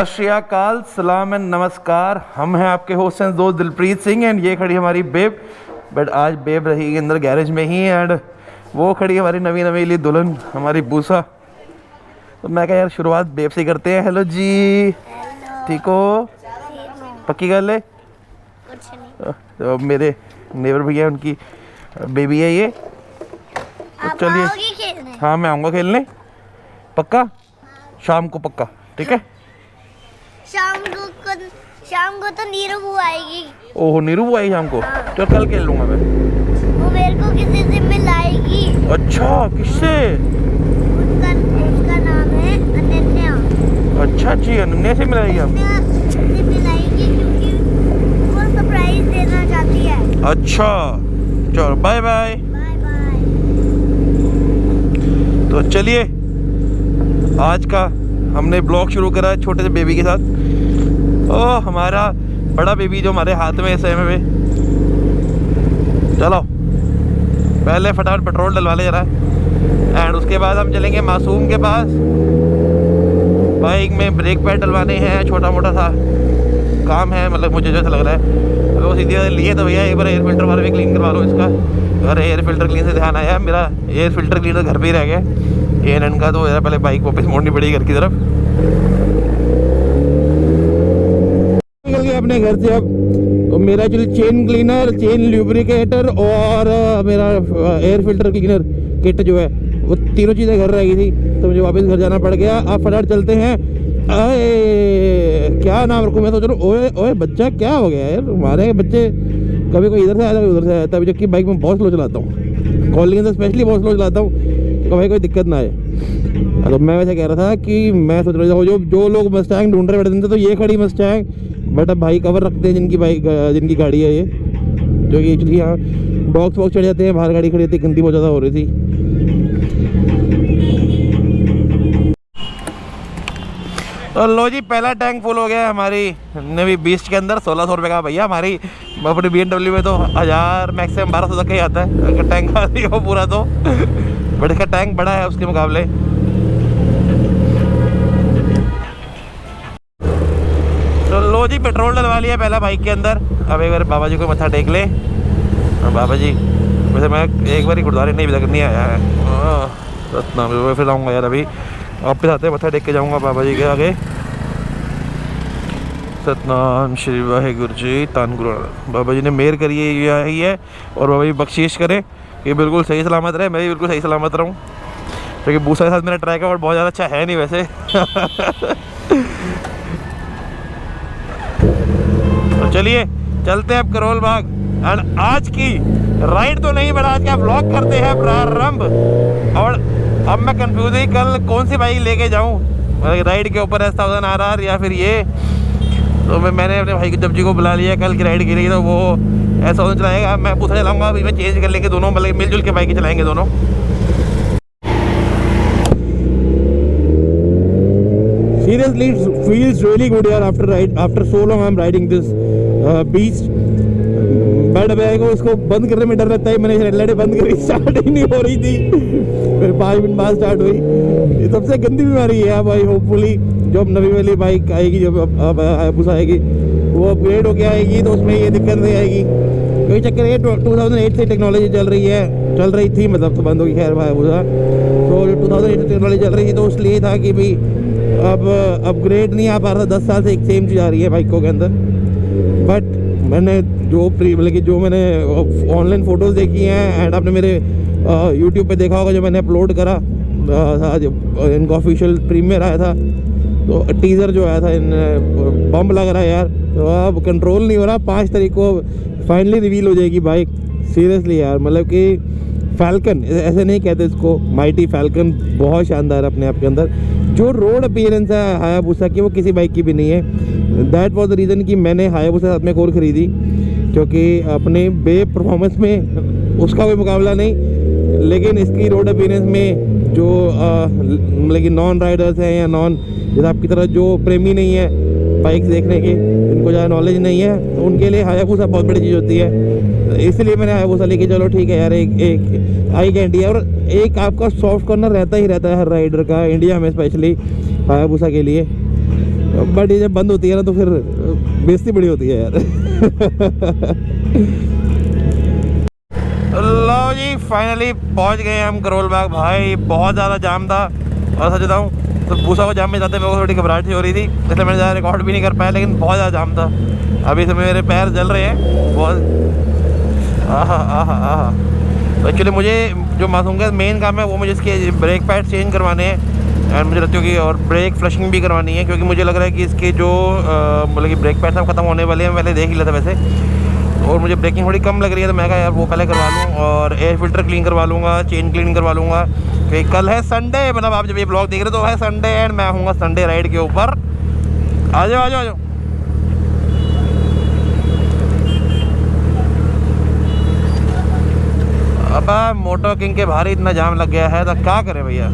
सत श्री अकाल, सलाम एंड नमस्कार। हम हैं आपके होस्ट एंड दोस्त दिलप्रीत सिंह एंड ये खड़ी हमारी बेब। बट आज बेब रहेगी अंदर गैरेज में ही एंड वो खड़ी हमारी नवी ली दुल्हन हमारी बूसा। तो मैं क्या यार शुरुआत बेब से करते हैं। हेलो जी, ठीक हो? पक्की गल है? तो मेरे नेबर भैया उनकी बेबी है ये। तो चलिए, हाँ मैं आऊँगा खेलने, पक्का शाम को, पक्का ठीक है। शाम को तो नीरू बुआ आएगी। ओहो, नीरू बुआ आएगी शाम को? हाँ। चल कल खेल लूँगा मैं। वो मेरे को किसी से मिलाएगी। अच्छा, किससे? उसका नाम है अनन्या। अच्छा जी, अनन्या से मिलाएगी हम? अनन्या से मिलाएगी क्योंकि वो सरप्राइज देना चाहती है। अच्छा चलो, बाय बाय। Bye bye. तो चलिए, आज का हमने ब्लॉग शुरू करा है छोटे से बेबी के साथ। ओह, हमारा बड़ा बेबी जो हमारे हाथ में इस समय पे। चलो पहले फटाफट पेट्रोल डलवा ले जरा एंड उसके बाद हम चलेंगे मासूम के पास। बाइक में ब्रेक पैड डलवाने हैं, छोटा मोटा सा काम है, मतलब मुझे जैसा लग रहा है। अगर वो सीधे लिए तो भैया एक बार एयर फिल्टर वाला भी क्लीन करवा लो इसका। अरे एयर फिल्टर क्लीन से ध्यान आया, मेरा एयर फिल्टर क्लीनर घर पे ही रह गया ANN का। तो पहले बाइक वापस मोड़नी पड़ेगी घर की तरफ। निकल गया अपने घर से अब। तो मेरा जो चेन क्लीनर, चेन ल्यूब्रिकेटर और मेरा एयर फिल्टर क्लीनर किट जो है, वो तीनों चीज़ें घर रह गई थी, तो मुझे वापस घर जाना पड़ गया। अब फटाफट चलते हैं। अरे क्या नाम रखूँ? मैं सोच रहा हूँ ओए ओए बच्चा क्या हो गया यार? हमारे बच्चे कभी कोई इधर से आया, कभी उधर से आया। तभी जबकि बाइक में बहुत स्लो चलाता हूँ, कॉलिंग से स्पेशली बहुत स्लो चलाता हूँ, तो भाई कोई दिक्कत ना आए। तो मैं वैसे कह रहा था कि मैं सोच रहा था जो लोग मस्टैंग ढूंढ रहे बैठे थे, तो ये खड़ी मस्टैंग। बट अब भाई कवर रखते हैं जिनकी गाड़ी है ये, जो कि एक्चुअली यहाँ बॉक्स वॉक्स चढ़ जाते हैं, बाहर गाड़ी खड़ी होती है, गंदी बहुत ज़्यादा हो रही थी। तो लो जी, पहला टैंक फुल हो गया हमारी नवी बीस्ट के अंदर। 1600 रुपये का भैया। हमारी अपनी BMW में तो 1000 मैक्सिमम 1200 तक का ही आता है अगर टैंक खाली हो पूरा तो। बट इसका टैंक बड़ा है उसके मुकाबले। तो लो जी, पेट्रोल डलवा लिया पहला बाइक के अंदर। अब एक बार बाबा जी को मत्था टेक ले। बाबा जी, वैसे मैं एक बार ही गुरुद्वारे नहीं भी नहीं आया है, सतनाम। फिर आऊँगा यार, अभी वापस आते मत्था टेक के जाऊँगा बाबा जी के आगे। सतनाम श्री वाहिगुरु जी, तान गुरु। बाबा जी ने मेहर करी ही है और बाबा जी बख्शीश करें कि बिल्कुल सही सलामत रहे, मैं भी बिल्कुल सही सलामत रहूँ। क्योंकि बूसा के साथ मेरा ट्रैक और बहुत ज़्यादा अच्छा है नहीं वैसे। तो चलिए चलते हैं अब करोल बाग एंड आज की राइड तो नहीं, बट आज का व्लॉग करते हैं प्रारंभ। और अब मैं कंफ्यूज ही कल कौन सी बाइक लेके जाऊँ राइड के ऊपर, S1000 RR या फिर ये। तो मैंने अपने भाई जब जी को बुला लिया कल की राइड के लिए, तो वो S1000 चलाएगा, मैं पूछा चलाऊँगा। अभी मैं चेंज कर लेंगे दोनों, मतलब मिलजुल के बाइक चलाएंगे दोनों। Seriously, it feels really good यार after so long I'm riding this beast। But मेरे को उसको बंद करने में डर रहता है। मैंने रेड लाइट बंद करी, स्टार्ट ही नहीं हो रही थी, फिर 5 मिनट बाद स्टार्ट हुई। ये सबसे गंदी बीमारी है भाई। होपफुली जो नवी वाली बाइक आएगी, जब अब हायाबुसा आएगी, वो अपग्रेड होके आएगी, तो उसमें ये दिक्कत नहीं आएगी। क्योंकि चक्कर ये 2008 से टेक्नोलॉजी चल रही थी, मतलब तो बंद होगी खैर हायाबुसा। तो 2008 से टेक्नोलॉजी चल रही थी, तो इसलिए था कि भाई अब अपग्रेड नहीं आ पा रहा था। 10 साल से एक सेम चीज़ आ रही है बाइकों के अंदर। बट मैंने जो मैंने ऑनलाइन फ़ोटोज़ देखी हैं एंड आपने मेरे YouTube पे देखा होगा जो मैंने अपलोड करा था, जब इनका ऑफिशियल प्रीमियर आया था, तो टीज़र जो आया था, इन बम्ब लग रहा है यार। तो अब कंट्रोल नहीं हो रहा। 5 तारीख को फाइनली रिवील हो जाएगी बाइक। सीरियसली यार, मतलब कि फैल्कन, ऐसे नहीं कहते इसको, माइटी फैल्कन बहुत शानदार है अपने आप के अंदर। जो रोड अपीयरेंस है हायाबुसा की, वो किसी बाइक की भी नहीं है। दैट वाज द रीज़न कि मैंने हायाबुसा साथ में एक और ख़रीदी, क्योंकि अपने बे परफॉर्मेंस में उसका कोई मुकाबला नहीं, लेकिन इसकी रोड अपीयरेंस में जो मतलब कि नॉन राइडर्स हैं या नॉन, जैसे आपकी तरह जो प्रेमी नहीं है बाइक देखने के, इनको ज़्यादा नॉलेज नहीं है, तो उनके लिए हायाबुसा बहुत बड़ी चीज़ होती है। इसलिए मैंने हायाबुसा लेके, चलो ठीक है यार, एक आई गारंटी है। और एक आपका सॉफ्ट कॉर्नर रहता ही रहता है हर राइडर का, इंडिया में स्पेशली हायाबुसा के लिए। बट ये जब बंद होती है ना तो फिर बेइज्जती बड़ी होती है यार। लो जी फाइनली पहुंच गए हम करोल बाग। भाई बहुत ज़्यादा जाम था और सच बताऊँ तो भूसा को जाम में जाते मेरे को थोड़ी घबराहट सी हो रही थी, इसलिए मैंने ज़्यादा रिकॉर्ड भी नहीं कर पाया, लेकिन बहुत ज़्यादा जाम था। अभी से मेरे पैर जल रहे हैं बहुत। आहा आहा आहा। तो एक्चुअली मुझे जो मासूम का मेन काम है वो मुझे इसके ब्रेक पैड चेंज करवाने हैं एंड मुझे लगता है कि और ब्रेक फ्लशिंग भी करवानी है, क्योंकि मुझे लग रहा है कि इसके जो मतलब कि ब्रेक पैड सब खत्म होने वाले हैं। पहले देख ही लिया था वैसे, और मुझे ब्रेकिंग थोड़ी कम लग रही है तो मैं कहा यार वो पहले करवा लूँ और एयर फिल्टर क्लीन करवा लूँगा, चेन क्लीन करवा लूँगा। क्योंकि कल है संडे, मतलब आप जब ये ब्लॉग देख रहे हो तो है संडे एंड मैं हूँगा संडे राइड के ऊपर। आ जाओ आ जाओ आ जाओ। अब मोटो किंग के भारी इतना जाम लग गया है तो क्या करें भैया।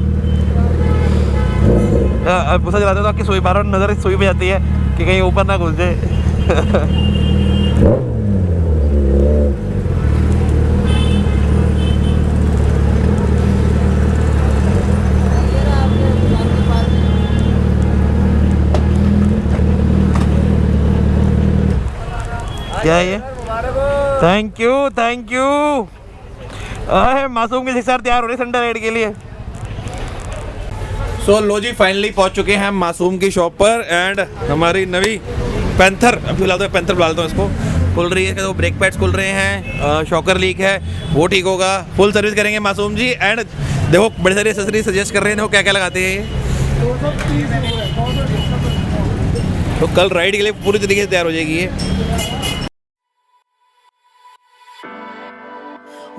गुस्सा चलाते हो तो आपकी सुई बार नज़र सुई पे जाती है कि कहीं ऊपर ना घुस जाए। क्या है ये? Thank you thank you. मासूम के शिक्षार तैयार हो रहे संडे राइड के लिए। सो लो जी फाइनली पहुंच चुके हैं हम मासूम की शॉप पर एंड हमारी नवी पैंथर, अभी फिलहाल तो पैंथर बुला लेता हूँ इसको, खुल रही है। तो ब्रेक पैड्स खुल रहे हैं, शॉकर लीक है वो ठीक होगा, फुल सर्विस करेंगे मासूम जी। एंड देखो बड़ी सारी एक्सेसरीज सजेस्ट कर रहे हैं, देखो क्या क्या लगाते हैं ये। तो कल राइड के लिए पूरी तरीके से तैयार हो जाएगी ये।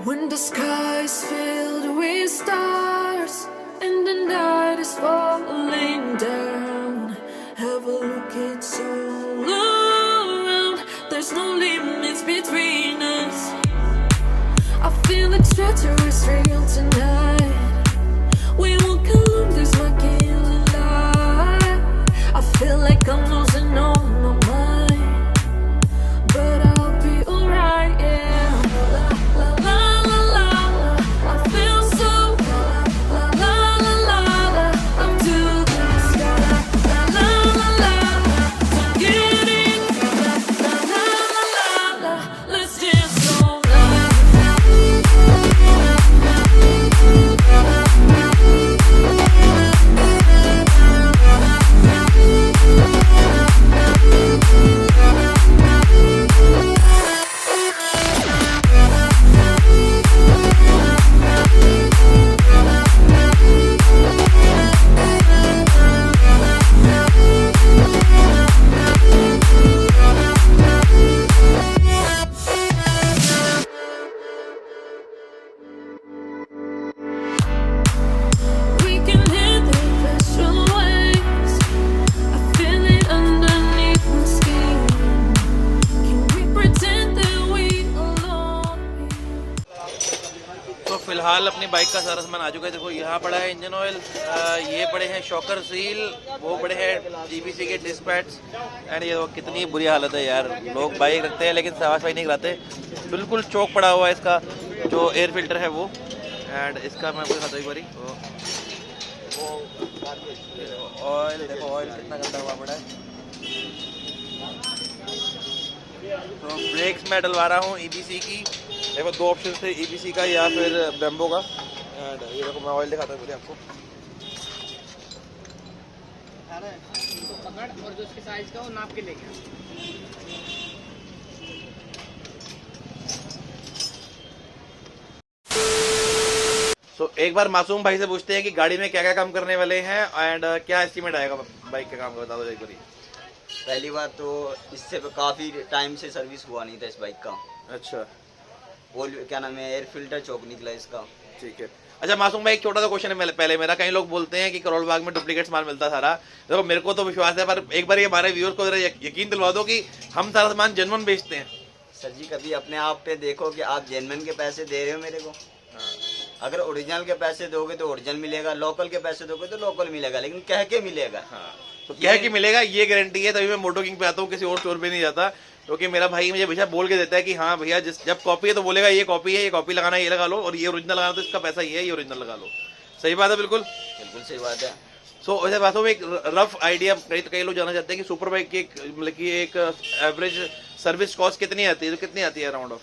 When the sky is filled with stars and the night is falling down, have a look, it's all around. There's no limits between us. I feel extraterrestrial tonight. We walk along this killing light. I feel like I'm losing all my mind, but I'll be alright, yeah. La la la la la, I feel so la la la la la, I'm too close. La la la la la, don't get it. La la la la la, let's dance all night. We can hit the special waves. I feel it underneath my skin. Can we pretend that we alone? तो फिलहाल अपनी bike का सारा सामान आ चुका है। देखो यहाँ पड़ा है इंजन ऑयल, ये पड़े हैं शॉकर सील, वो पड़े हैं जीपीसी के डिस्क पैड्स एंड ये देखो कितनी बुरी हालत है यार। लोग बाइक रखते हैं लेकिन साफ सफाई नहीं कराते, बिल्कुल चौक पड़ा हुआ है इसका जो एयर फिल्टर है वो। एंड इसका मैं आपको दिखाता हूँ एक बारी, ऑयल देखो ऑयल कितना गंदा हुआ पड़ा है। तो ब्रेक्स मैं डलवा रहा हूँ ईबीसी की। देखो दो ऑप्शन थे, ईबीसी का या फिर बेम्बो का। एंड ये देखो मैं ऑयल दिखाता हूँ मुझे आपको। तो पकड़ और जो उसके साइज का वो नाप के लेके आ। सो एक बार मासूम भाई से पूछते हैं कि गाड़ी में क्या क्या काम करने वाले हैं एंड क्या एस्टीमेट आएगा बाइक के काम का, बता दो एक बार। पहली बात तो इससे काफ़ी टाइम से सर्विस हुआ नहीं था इस बाइक का। अच्छा वो क्या नाम है, एयर फिल्टर चौक निकला इसका। ठीक है। अच्छा मासूम भाई एक छोटा सा क्वेश्चन है पहले मेरा, कई लोग बोलते हैं कि करोल बाग में डुप्लीकेट सामान मिलता सारा। देखो मेरे को तो विश्वास है, पर एक बार ये हमारे व्यूअर्स को जरा यकीन दिलवा दो कि हम सारा सामान जेन्युइन बेचते हैं। सर जी कभी अपने आप पे देखो कि आप जेन्युइन के पैसे दे रहे हो मेरे को। अगर ओरिजिनल के पैसे दोगे तो ओरिजिनल मिलेगा, लोकल के पैसे दोगे तो लोकल मिलेगा, लेकिन कह के मिलेगा। हाँ तो क्या है कि मिलेगा ये गारंटी है, तभी मैं मोटो किंग पे आता हूँ, किसी और स्टोर पे नहीं जाता। क्योंकि मेरा भाई मुझे हमेशा बोल के देता है कि हाँ भैया जब कॉपी है तो बोलेगा ये कॉपी है, ये कॉपी लगाना है ये लगा लो, और ये ओरिजिनल लगाना तो इसका पैसा ये है, ये ओरिजिनल लगा लो। सही बात है बिल्कुल बिल्कुल सही बात है। सो वैसे बातों में एक रफ आइडिया कई लोग जानना चाहते हैं कि सुपर बाइक की मतलब कि एक एवरेज सर्विस कॉस्ट कितनी आती है, तो कितनी आती है अराउंड ऑफ?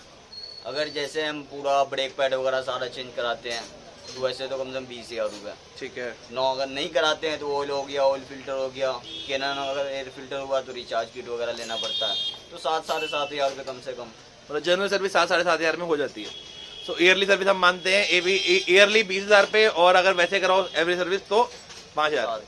अगर जैसे हम पूरा ब्रेक पैड वगैरह सारा चेंज कराते हैं तो वैसे तो कम से कम 20,000 रुपये। ठीक है। नो अगर नहीं कराते हैं तो ऑयल हो गया, ऑयल फिल्टर हो गया, कैनन अगर एयर फिल्टर हुआ तो रिचार्ज किट वगैरह लेना पड़ता है, तो 7-7,500 रुपये कम से कम। मतलब जनरल सर्विस 7-7,500 में हो जाती है। सो ईयरली सर्विस हम मानते हैं ईयरली 20,000 पे, और अगर वैसे कराओ एवरेज सर्विस तो 5,000।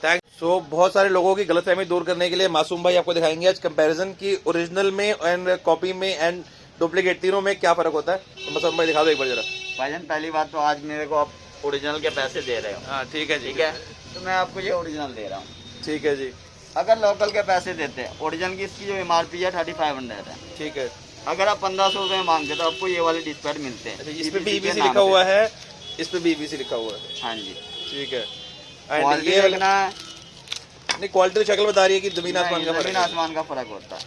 थैंक। सो बहुत सारे लोगों की गलतफहमी दूर करने के लिए मासूम भाई आपको दिखाएंगे आज कंपैरिजन की ओरिजिनल में एंड कॉपी में एंड डुप्लीकेट तीनों में क्या फर्क होता है। तो मासूम भाई दिखा दो एक बार जरा। भाईजान पहली बात तो आज मेरे को आप ओरिजिनल के पैसे दे रहे हो। हाँ ठीक है जी, ठीक है, तो मैं आपको ये ओरिजिनल दे रहा हूँ। ठीक है जी। अगर लोकल के पैसे देते हैं, ओरिजिनल की इसकी जो MRP है 3500 है। ठीक है। अगर आप 1500 रुपये मांगते तो आपको ये वाले डिस्पैड मिलते हैं। अच्छा, इस पे भी EBC लिखा हुआ है, इस पे भी EBC लिखा हुआ है। हाँ जी। ठीक है। क्वालिटी ये देखना है, नहीं क्वालिटी तो शक्ल बता रही है कि जमीन आसमान का फर्क जमीन है। आसमान का फर्क होता है।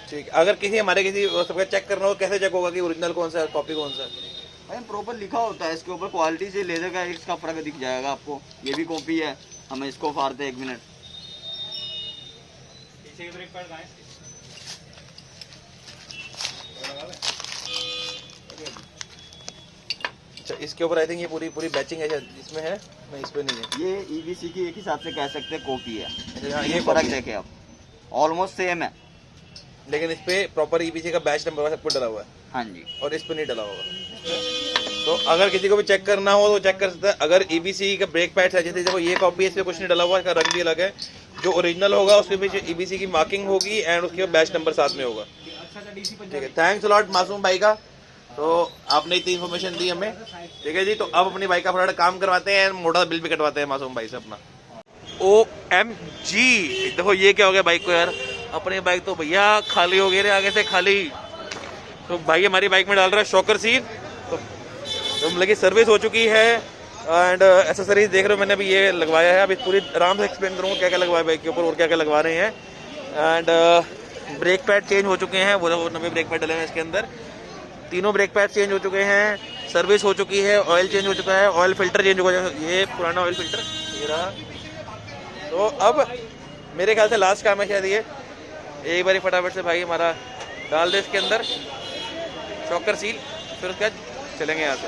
ठीक है। अगर किसी हमारे किसी सबका चेक करना हो, कैसे चेक होगा कि ओरिजिनल कौन सा है, कॉपी कौन सा है? भाई प्रॉपर लिखा होता है इसके ऊपर, क्वालिटी से लेदर का इसका फर्क दिख जाएगा आपको। ये भी कॉपी है, हम इसको फाड़ते हैं 1 मिनट। अच्छा, इसके ऊपर आई थिंक ये पूरी बैचिंग है, इसमें है नहीं, इस पे नहीं है। ये EBC की एक हिसाब से कह सकते हैं कॉपी है। अच्छा, ये फर्क देखे आप, ऑलमोस्ट सेम है, लेकिन इस पे प्रॉपर EBC का बैच नंबर सब कुछ डला हुआ है। हाँ जी। और इस पे नहीं डला होगा। तो अगर किसी को भी चेक करना हो तो चेक कर सकता है। अगर EBC का ब्रेक पैड है, जैसे देखो ये कॉपी है, इस पे कुछ नहीं डला हुआ, इसका रंग भी अलग है। जो ओरिजिनल होगा उसके पीछे EBC की मार्किंग होगी एंड उसके बैच नंबर साथ में होगा। ठीक है, थैंक्स अलॉट मासूम भाई का। तो आपने इतनी इन्फॉर्मेशन दी हमें। ठीक है जी, तो अब अपनी बाइक का फटाफट काम करवाते हैं, मोटा बिल भी कटवाते हैं मासूम भाई से अपना। OMG, देखो ये क्या हो गया बाइक को यार। अपनी बाइक तो भैया खाली हो गई रे, आगे से खाली। तो भाई हमारी बाइक में डाल रहा है शॉकर सीट। तो मतलब की सर्विस हो चुकी है एंड एसेसरीज देख रहे हो मैंने अभी ये लगवाया है। अभी पूरी आराम से एक्सप्लेन करूँगा क्या क्या लगवाया बाइक के ऊपर और क्या क्या लगवा रहे हैं। एंड ब्रेक पैड चेंज हो चुके हैं, वो नवे ब्रेक पैड डले हैं इसके अंदर। तीनों ब्रेक पैड चेंज हो चुके हैं, सर्विस हो चुकी है, ऑयल चेंज हो चुका है, ऑयल फिल्टर चेंज हो गया, ये पुराना ऑयल फिल्टर ये रहा। तो अब मेरे ख्याल से लास्ट काम है शायद ये। एक बार फटाफट से भाई हमारा डाल दे इसके अंदर शॉकर सील, फिर उसके बाद चलेंगे यहाँ से।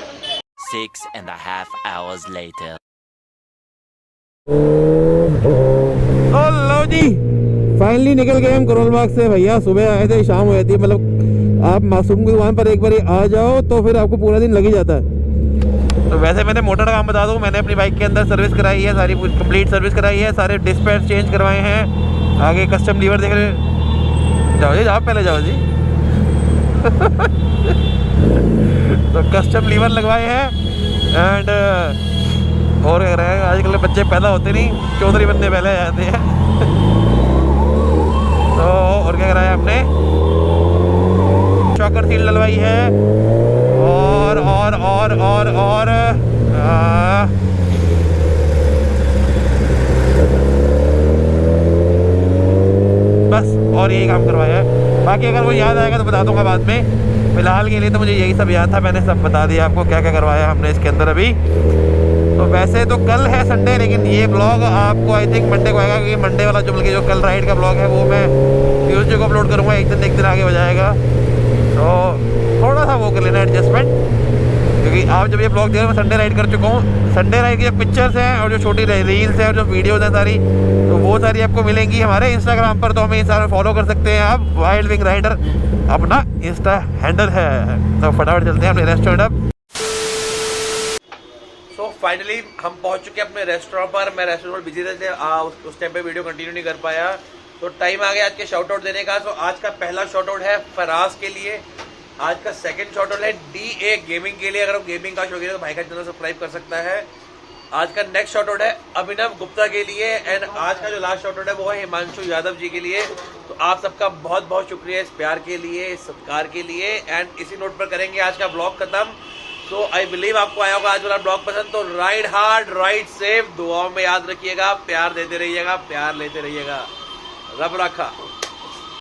6.5 hours later. लो जी, फाइनली निकल गए हम करोल बाग से भैया। सुबह आए थे, शाम हो जाती है। मतलब आप मासूम की दुकान पर एक बार आ जाओ तो फिर आपको पूरा दिन लग ही जाता है। तो वैसे मैंने मोटर का काम बता दूं, मैंने अपनी बाइक के अंदर सर्विस कराई है, सारी कंप्लीट सर्विस कराई है, सारे डिस्पैच चेंज करवाए हैं। आगे कस्टम लीवर देख रहे, जाओ जी जाओ, पहले जाओ जी। तो कस्टम लीवर लगवाए हैं एंड और क्या रहे हैं। आजकल बच्चे पैदा होते नहीं, चौधरी बनने पहले आ जाते हैं। तो और क्या कराया हमने, शॉकर सील डलवाई है और बस और यही काम करवाया है। बाकी अगर वो याद आएगा तो बता दूंगा बाद में। फिलहाल के लिए तो मुझे यही सब याद था, मैंने सब बता दिया आपको क्या क्या करवाया हमने इसके अंदर अभी। तो वैसे तो कल है संडे, लेकिन ये ब्लॉग आपको आई थिंक मंडे को आएगा, क्योंकि मंडे वाला जो बल्कि जो कल राइड का ब्लॉग है वो मैं ट्यूसडे को अपलोड करूँगा। एक दिन आगे हो जाएगा, तो थोड़ा सा वो कर लेना एडजस्टमेंट, क्योंकि आप जब ये ब्लॉग देख रहे हो मैं संडे राइड कर चुका हूँ। संडे राइड की जो पिक्चर्स हैं और जो छोटी रील्स हैं और जो वीडियोज़ हैं सारी, तो वो सारी आपको मिलेंगी हमारे इंस्टाग्राम पर। तो हमें इंस्टाग्राम फॉलो कर सकते हैं आप, वाइल्ड विंग राइडर अपना इंस्टा हैंडल है। तो फटाफट चलते हैं अपने रेस्टोरेंट अब। सो फाइनली हम पहुंच चुके हैं अपने रेस्टोरेंट पर। मैं रेस्टोरेंट बिजी रहते उस टाइम पे वीडियो कंटिन्यू नहीं कर पाया, तो टाइम आ गया आज के शाउट आउट देने का। तो आज का पहला शाउट आउट है फराज के लिए, आज का सेकंड शाउट आउट है DA गेमिंग के लिए। अगर आप गेमिंग का शौकीन है तो भाई का चैनल सब्सक्राइब कर सकता है। आज का नेक्स्ट शाउट आउट है अभिनव गुप्ता के लिए एंड आज का जो लास्ट शाउट आउट है वो है हिमांशु यादव जी के लिए। तो आप सबका बहुत बहुत शुक्रिया इस प्यार के लिए, इस सत्कार के लिए। एंड इसी नोट पर करेंगे आज का ब्लॉग खत्म। तो आई बिलीव आपको आया होगा आज वाला ब्लॉग पसंद। तो राइड हार्ड राइड सेफ, दुआओं में याद रखिएगा, प्यार देते रहिएगा, प्यार लेते रहिएगा। रब रखा।